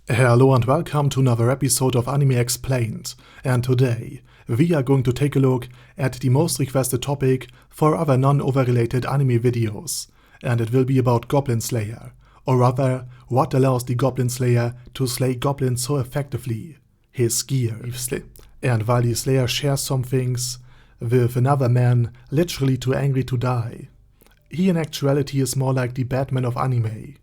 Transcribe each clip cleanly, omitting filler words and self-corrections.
Hello and welcome to another episode of Anime Explained, and today we are going to take a look at the most requested topic for other non-overrelated anime videos, and it will be about Goblin Slayer, or rather, what allows the Goblin Slayer to slay goblins so effectively, his gear. And while the Slayer shares some things with another man literally too angry to die, he in actuality is more like the Batman of anime,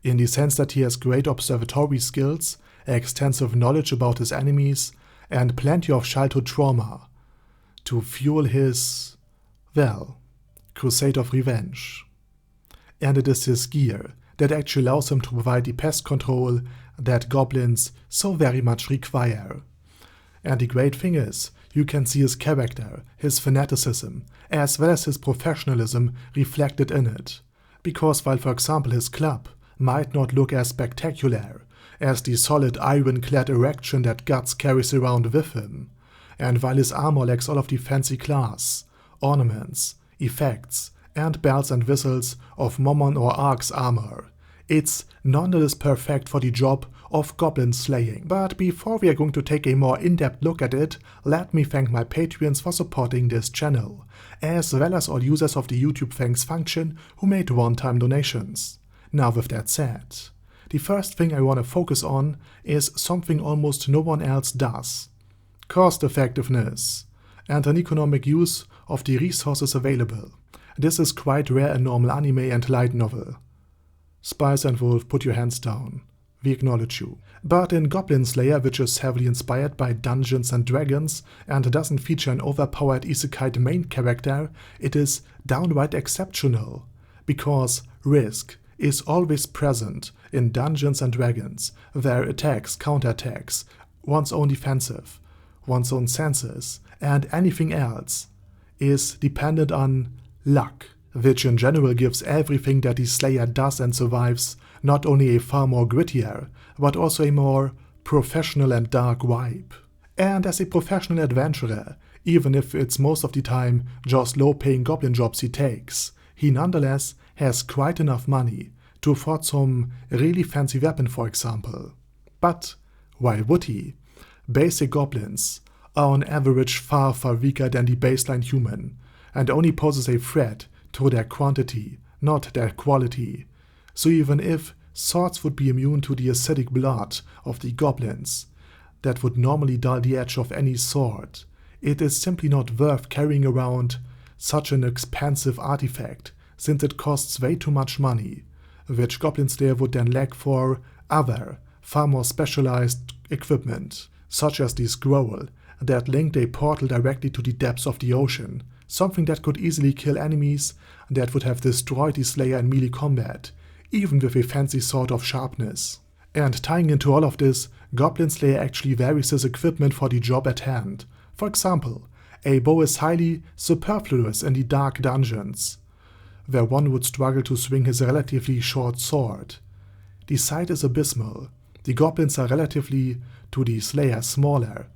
in the sense that he has great observatory skills, extensive knowledge about his enemies, and plenty of childhood trauma to fuel his, crusade of revenge. And it is his gear that actually allows him to provide the pest control that goblins so very much require. And the great thing is, you can see his character, his fanaticism, as well as his professionalism reflected in it. Because while, for example, his club might not look as spectacular as the solid iron-clad erection that Guts carries around with him, and while his armor lacks all of the fancy class, ornaments, effects, and bells and whistles of Momon or Ark's armor, it's nonetheless perfect for the job of goblin slaying. But before we are going to take a more in-depth look at it, let me thank my Patreons for supporting this channel, as well as all users of the YouTube thanks function who made one-time donations. Now with that said, the first thing I want to focus on is something almost no one else does: cost effectiveness and an economic use of the resources available. This is quite rare in normal anime and light novel. Spice and Wolf, put your hands down. We acknowledge you. But in Goblin Slayer, which is heavily inspired by Dungeons and Dragons and doesn't feature an overpowered isekai main character, it is downright exceptional, because risk is always present in Dungeons and Dragons, where attacks, counterattacks, one's own defensive, one's own senses, and anything else is dependent on luck, which in general gives everything that the Slayer does and survives not only a far more grittier, but also a more professional and dark vibe. And as a professional adventurer, even if it's most of the time just low-paying goblin jobs he takes, he nonetheless has quite enough money to afford some really fancy weapon, for example. But why would he? Basic goblins are on average far weaker than the baseline human, and only poses a threat through their quantity, not their quality. So even if swords would be immune to the acidic blood of the goblins that would normally dull the edge of any sword, it is simply not worth carrying around such an expensive artifact, since it costs way too much money, which Goblin Slayer would then lack for other, far more specialized equipment, such as the scroll that linked a portal directly to the depths of the ocean, something that could easily kill enemies that would have destroyed the Slayer in melee combat, even with a fancy sword of sharpness. And tying into all of this, Goblin Slayer actually varies his equipment for the job at hand. For example, a bow is highly superfluous in the dark dungeons, where one would struggle to swing his relatively short sword. The sight is abysmal. The goblins are relatively to the Slayer smaller,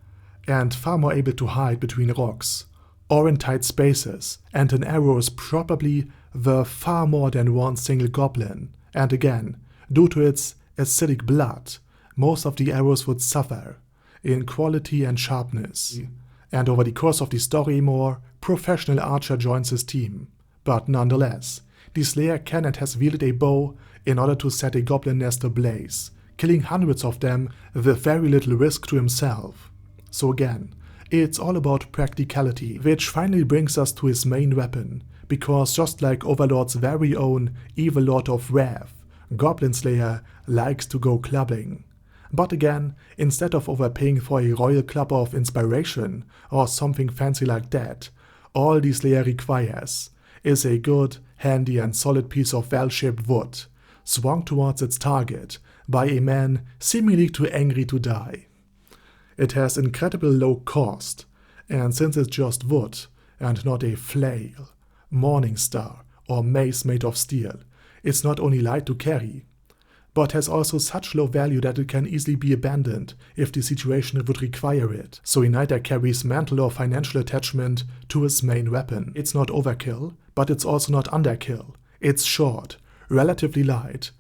and far more able to hide between rocks, or in tight spaces, and an arrow is probably worth far more than one single goblin. And again, due to its acidic blood, most of the arrows would suffer in quality and sharpness. And over the course of the story, a more professional archer joins his team. But nonetheless, the Slayer can and has wielded a bow in order to set a goblin nest ablaze, killing hundreds of them with very little risk to himself. So again, it's all about practicality, which finally brings us to his main weapon, because just like Overlord's very own Evil Lord of Wrath, Goblin Slayer likes to go clubbing. But again, instead of overpaying for a royal club of inspiration or something fancy like that, all the Slayer requires is a good, handy and solid piece of well-shaped wood, swung towards its target by a man seemingly too angry to die. It has incredible low cost, and since it's just wood and not a flail, morning star or mace made of steel, it's not only light to carry, but has also such low value that it can easily be abandoned if the situation would require it. So he neither carries mental or financial attachment to his main weapon. It's not overkill, but it's also not underkill. It's short, relatively light,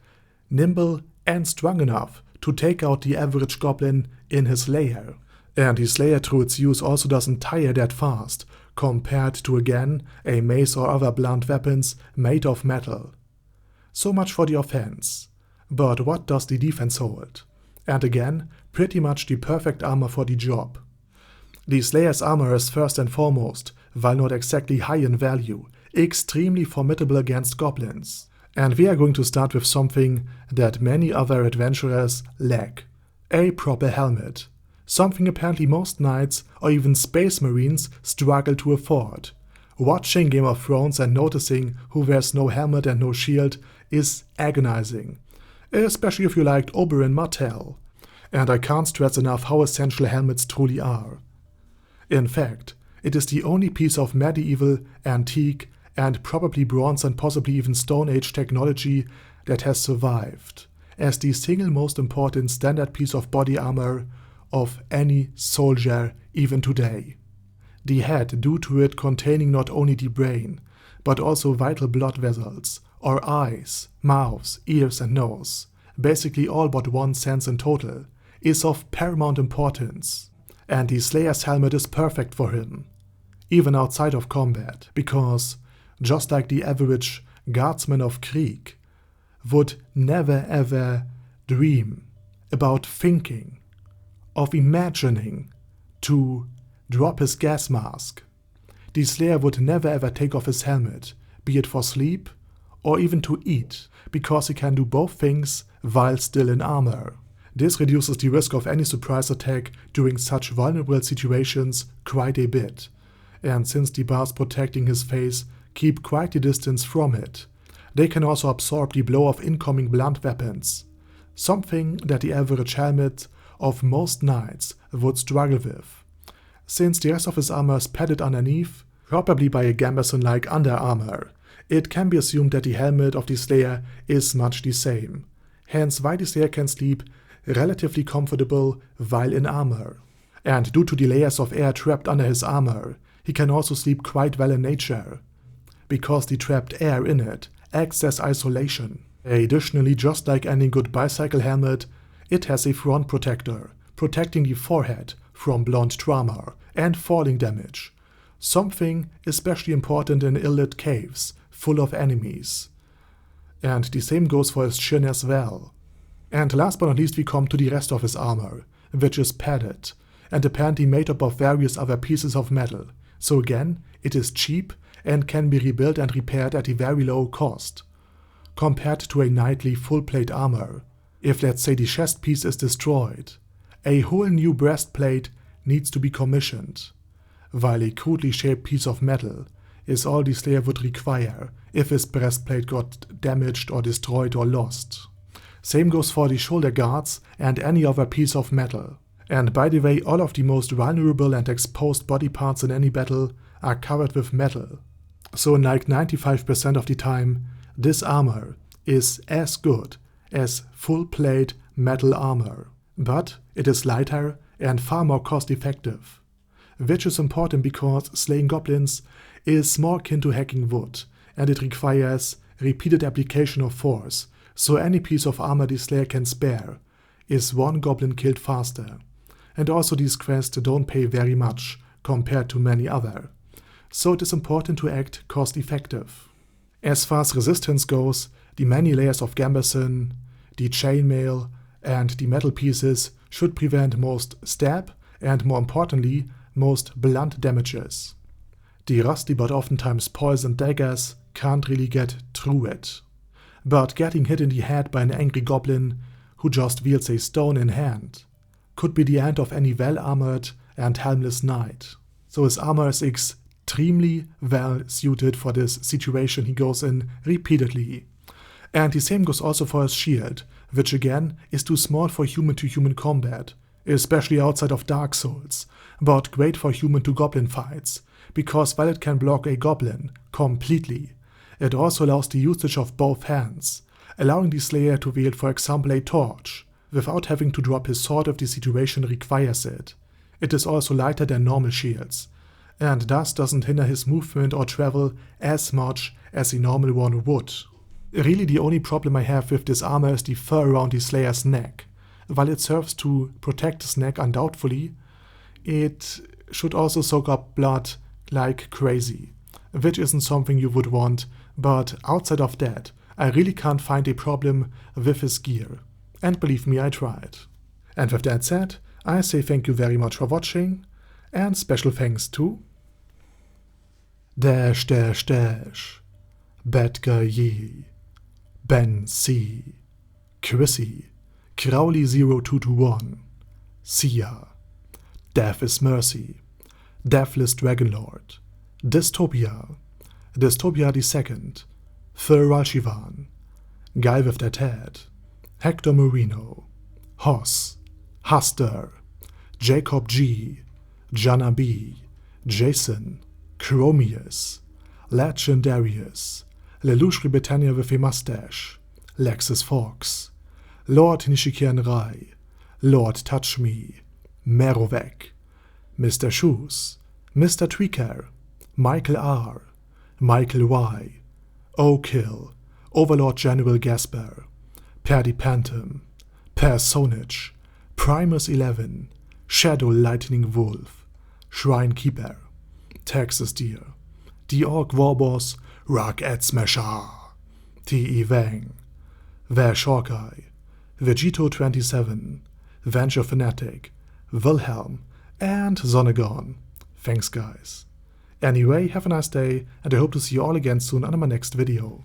nimble and strong enough to take out the average goblin in his lair. And the Slayer through its use also doesn't tire that fast, compared to again a mace or other blunt weapons made of metal. So much for the offense. But what does the defense hold? And again, pretty much the perfect armor for the job. The Slayer's armor is first and foremost, while not exactly high in value, extremely formidable against goblins. And we are going to start with something that many other adventurers lack: a proper helmet. Something apparently most knights or even space marines struggle to afford. Watching Game of Thrones and noticing who wears no helmet and no shield is agonizing, especially if you liked Oberyn Martell. And I can't stress enough how essential helmets truly are. In fact, it is the only piece of medieval, antique, and probably bronze and possibly even Stone Age technology that has survived, as the single most important standard piece of body armor of any soldier even today. The head, due to it containing not only the brain, but also vital blood vessels, or eyes, mouths, ears and nose, basically all but one sense in total, is of paramount importance. And the Slayer's helmet is perfect for him, even outside of combat, because, just like the average guardsman of Krieg, would never ever dream about thinking, of imagining, to drop his gas mask. The Slayer would never ever take off his helmet, be it for sleep or even to eat, because he can do both things while still in armor. This reduces the risk of any surprise attack during such vulnerable situations quite a bit, and since the bars protecting his face keep quite a distance from it, they can also absorb the blow of incoming blunt weapons, something that the average helmet of most knights would struggle with, since the rest of his armor is padded underneath, probably by a gambeson-like under armor. It can be assumed that the helmet of the Slayer is much the same, hence why the Slayer can sleep relatively comfortable while in armor. And due to the layers of air trapped under his armor, he can also sleep quite well in nature, because the trapped air in it acts as isolation. Additionally, just like any good bicycle helmet, it has a front protector, protecting the forehead from blunt trauma and falling damage, something especially important in ill-lit caves full of enemies. And the same goes for his chin as well. And last but not least we come to the rest of his armor, which is padded, and apparently made up of various other pieces of metal, so again, it is cheap and can be rebuilt and repaired at a very low cost, compared to a knightly full-plate armor. If let's say the chest piece is destroyed, a whole new breastplate needs to be commissioned, while a crudely shaped piece of metal is all the Slayer would require if his breastplate got damaged or destroyed or lost. Same goes for the shoulder guards and any other piece of metal. And by the way, all of the most vulnerable and exposed body parts in any battle are covered with metal. So like 95% of the time, this armor is as good as full-plate metal armor, but it is lighter and far more cost-effective, which is important because slaying goblins is more akin to hacking wood, and it requires repeated application of force, so any piece of armor the Slayer can spare is one goblin killed faster. And also these quests don't pay very much compared to many other, so it is important to act cost-effective. As far as resistance goes, the many layers of gambeson, the chainmail, and the metal pieces should prevent most stab and, more importantly, most blunt damages. The rusty but oftentimes poisoned daggers can't really get through it. But getting hit in the head by an angry goblin who just wields a stone in hand could be the end of any well-armored and helmless knight. So his armor is extremely well suited for this situation he goes in repeatedly. And the same goes also for his shield, which again is too small for human-to-human combat, especially outside of Dark Souls, but great for human-to-goblin fights, because while it can block a goblin completely, it also allows the usage of both hands, allowing the Slayer to wield for example a torch, without having to drop his sword if the situation requires it. It is also lighter than normal shields, and thus doesn't hinder his movement or travel as much as a normal one would. Really the only problem I have with this armor is the fur around the Slayer's neck, while it serves to protect the snack undoubtedly, it should also soak up blood like crazy, which isn't something you would want, but outside of that, I really can't find a problem with his gear. And believe me, I tried. And with that said, I say thank you very much for watching, and special thanks to Dash Dash Dash, Bad Guy Yee, Ben C, Chrissy, Crowley 0221, Sia, Death is Mercy, Deathless Dragonlord, Dystopia, Dystopia II, Thur Ralshivan, Guy with That Head, Hector Marino, Hoss, Huster, Jacob G, Jana B, Jason, Chromius, Legendarius, Lelouch Britannia with a Mustache, Lexus Fox, Lord Nishikian Rai, Lord Touch Me, Merovec, Mr. Shoes, Mr. Tweaker, Michael R, Michael Y, O'Kill, Overlord General Gasper, Paddy Pantom, Personage, Primus 11, Shadow Lightning Wolf, Shrine Keeper, Texas Deer, The Orc Warboss, Rock Ed Smasher, T.E. Wang, Vash Hawkeye, Vegito 27, Venture Fanatic, Wilhelm, and Zonnegon. Thanks guys. Anyway, have a nice day, and I hope to see you all again soon on my next video.